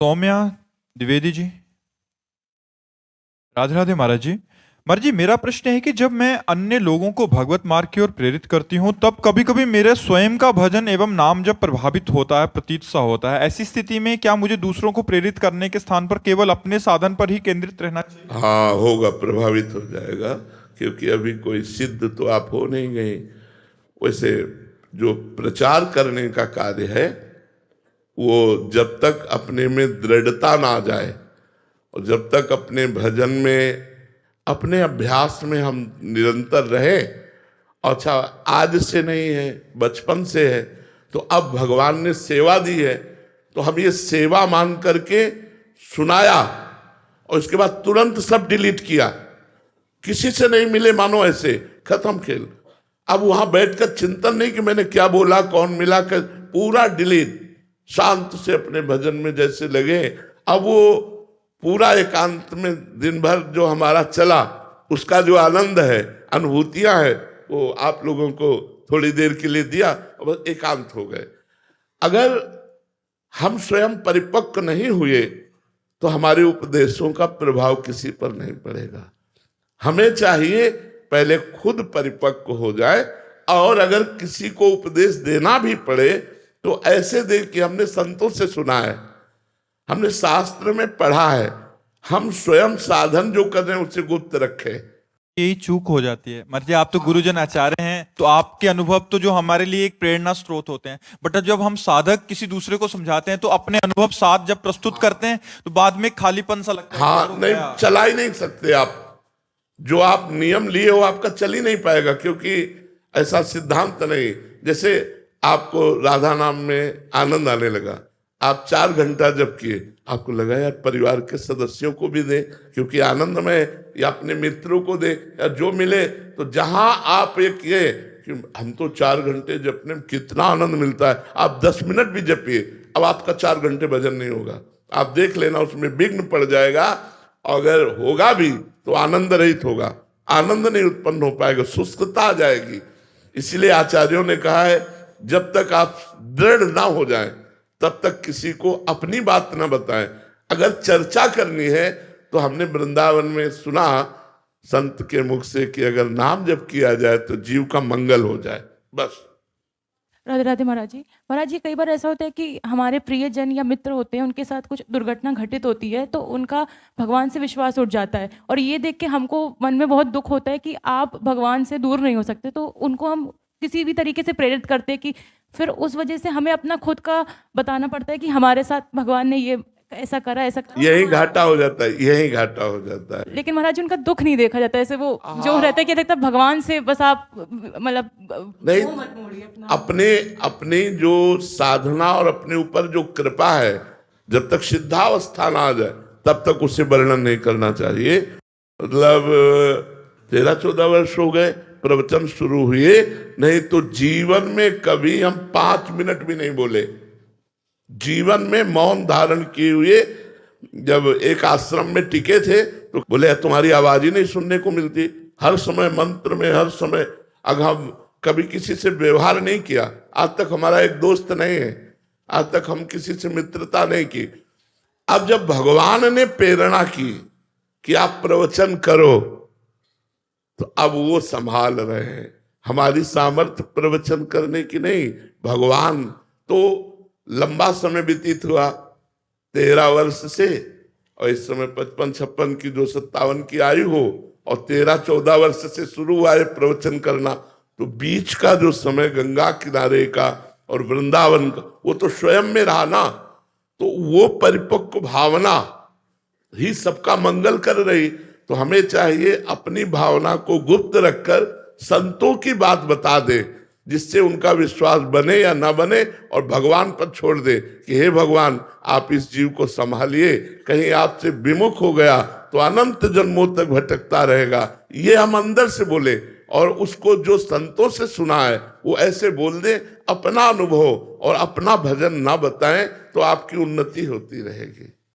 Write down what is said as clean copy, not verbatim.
सौम्या द्विवेदी जी। राधे राधे महाराज जी। महाराज जी, मेरा प्रश्न है कि जब मैं अन्य लोगों को भगवत मार्ग की ओर प्रेरित करती हूँ तब कभी कभी मेरे स्वयं का भजन एवं नाम जब प्रभावित होता है, प्रतीत सा होता है। ऐसी स्थिति में क्या मुझे दूसरों को प्रेरित करने के स्थान पर केवल अपने साधन पर ही केंद्रित रहना चाहिए? हाँ, होगा, प्रभावित हो जाएगा, क्योंकि अभी कोई सिद्ध तो आप हो नहीं गए। वैसे जो प्रचार करने का कार्य है वो जब तक अपने में दृढ़ता ना आ जाए और जब तक अपने भजन में, अपने अभ्यास में हम निरंतर रहे, अच्छा आज से नहीं है, बचपन से है, तो अब भगवान ने सेवा दी है तो हम ये सेवा मान करके सुनाया और उसके बाद तुरंत सब डिलीट किया, किसी से नहीं मिले, मानो ऐसे खत्म खेल। अब वहां बैठकर चिंतन नहीं कि मैंने क्या बोला, कौन मिला, पूरा डिलीट, शांत से अपने भजन में जैसे लगे। अब वो पूरा एकांत में दिन भर जो हमारा चला उसका जो आनंद है, अनुभूतियां है, वो आप लोगों को थोड़ी देर के लिए दिया और बस एकांत हो गए। अगर हम स्वयं परिपक्व नहीं हुए तो हमारे उपदेशों का प्रभाव किसी पर नहीं पड़ेगा। हमें चाहिए पहले खुद परिपक्व हो जाए, और अगर किसी को उपदेश देना भी पड़े तो ऐसे दे कि हमने संतों से सुना है, हमने शास्त्र में पढ़ा है, हम स्वयं साधन जो कर रहे हैं उसे गुप्त रखें। यही चूक हो जाती है। मर्जी आप तो गुरुजन आचार्य हैं, तो आपके अनुभव तो जो हमारे लिए एक प्रेरणा स्रोत होते हैं, बट जब हम साधक किसी दूसरे को समझाते हैं तो अपने अनुभव साथ जब प्रस्तुत करते हैं तो बाद में खालीपन सा लगता है। हाँ, नहीं, चला ही नहीं सकते आप। जो आप नियम लिए हो आपका चल ही नहीं पाएगा, क्योंकि ऐसा सिद्धांत नहीं। जैसे आपको राधा नाम में आनंद आने लगा, आप 4 घंटा जब किए, आपको लगा यार परिवार के सदस्यों को भी दे, क्योंकि आनंद में, या अपने मित्रों को दे, या जो मिले। तो जहां आप एक ये कि हम तो 4 घंटे जपने में कितना आनंद मिलता है, आप 10 मिनट भी जपिए, अब आपका 4 घंटे भजन नहीं होगा। आप देख लेना, उसमें विघ्न पड़ जाएगा। अगर होगा भी तो आनंद रहित होगा, आनंद नहीं उत्पन्न हो पाएगा, शुष्कता आ जाएगी। इसीलिए आचार्यों ने कहा है जब तक आप दृढ़ ना हो जाएं तब तक किसी को अपनी बात ना बताएं। अगर चर्चा करनी है तो हमने वृंदावन में सुना संत के मुख से कि अगर नाम जप किया जाए तो जीव का मंगल हो जाए, बस। राधे राधे महाराज जी। महाराज जी, कई बार ऐसा होता है कि हमारे प्रियजन या मित्र होते हैं, उनके साथ कुछ दुर्घटना घटित होती है तो उनका भगवान से विश्वास उठ जाता है, और ये देख के हमको मन में बहुत दुख होता है कि आप भगवान से दूर नहीं हो सकते, तो उनको हम किसी भी तरीके से प्रेरित करते हैं कि फिर उस वजह से हमें अपना खुद का बताना पड़ता है कि हमारे साथ भगवान ने ये ऐसा करा, ऐसा करा। यही घाटा हो जाता है, यही घाटा हो जाता है। लेकिन महाराज जी, उनका दुख नहीं देखा जाता, ऐसे वो जो रहता है कि देखता भगवान से बस आप मतलब नहीं, अपने अपनी जो साधना और अपने ऊपर जो कृपा है, जब तक सिद्धावस्था ना आ जाए तब तक उसे वर्णन नहीं करना चाहिए। मतलब 13-14 वर्ष हो गए प्रवचन शुरू हुए, नहीं तो जीवन में कभी हम 5 मिनट भी नहीं बोले। जीवन में मौन धारण किए हुए जब एक आश्रम में टिके थे तो बोले तुम्हारी आवाज ही नहीं सुनने को मिलती, हर समय मंत्र में, हर समय। अगर हम कभी किसी से व्यवहार नहीं किया, आज तक हमारा एक दोस्त नहीं है, आज तक हम किसी से मित्रता नहीं की। अब जब भगवान ने प्रेरणा की कि आप प्रवचन करो, तो अब वो संभाल रहे हैं। हमारी सामर्थ्य प्रवचन करने की नहीं, भगवान। तो लंबा समय व्यतीत हुआ 13 वर्ष से, और इस समय 55-56 की, जो 57 की आयु हो, और 13-14 वर्ष से शुरू हुआ है प्रवचन करना, तो बीच का जो समय गंगा किनारे का और वृंदावन का, वो तो स्वयं में रहा ना। तो वो परिपक्व भावना ही सबका मंगल कर रही। तो हमें चाहिए अपनी भावना को गुप्त रखकर संतों की बात बता दे, जिससे उनका विश्वास बने या ना बने, और भगवान पर छोड़ दे कि हे भगवान आप इस जीव को संभालिए, कहीं आपसे विमुख हो गया तो अनंत जन्मों तक भटकता रहेगा। ये हम अंदर से बोले, और उसको जो संतों से सुना है वो ऐसे बोल दे। अपना अनुभव और अपना भजन ना बताएं तो आपकी उन्नति होती रहेगी।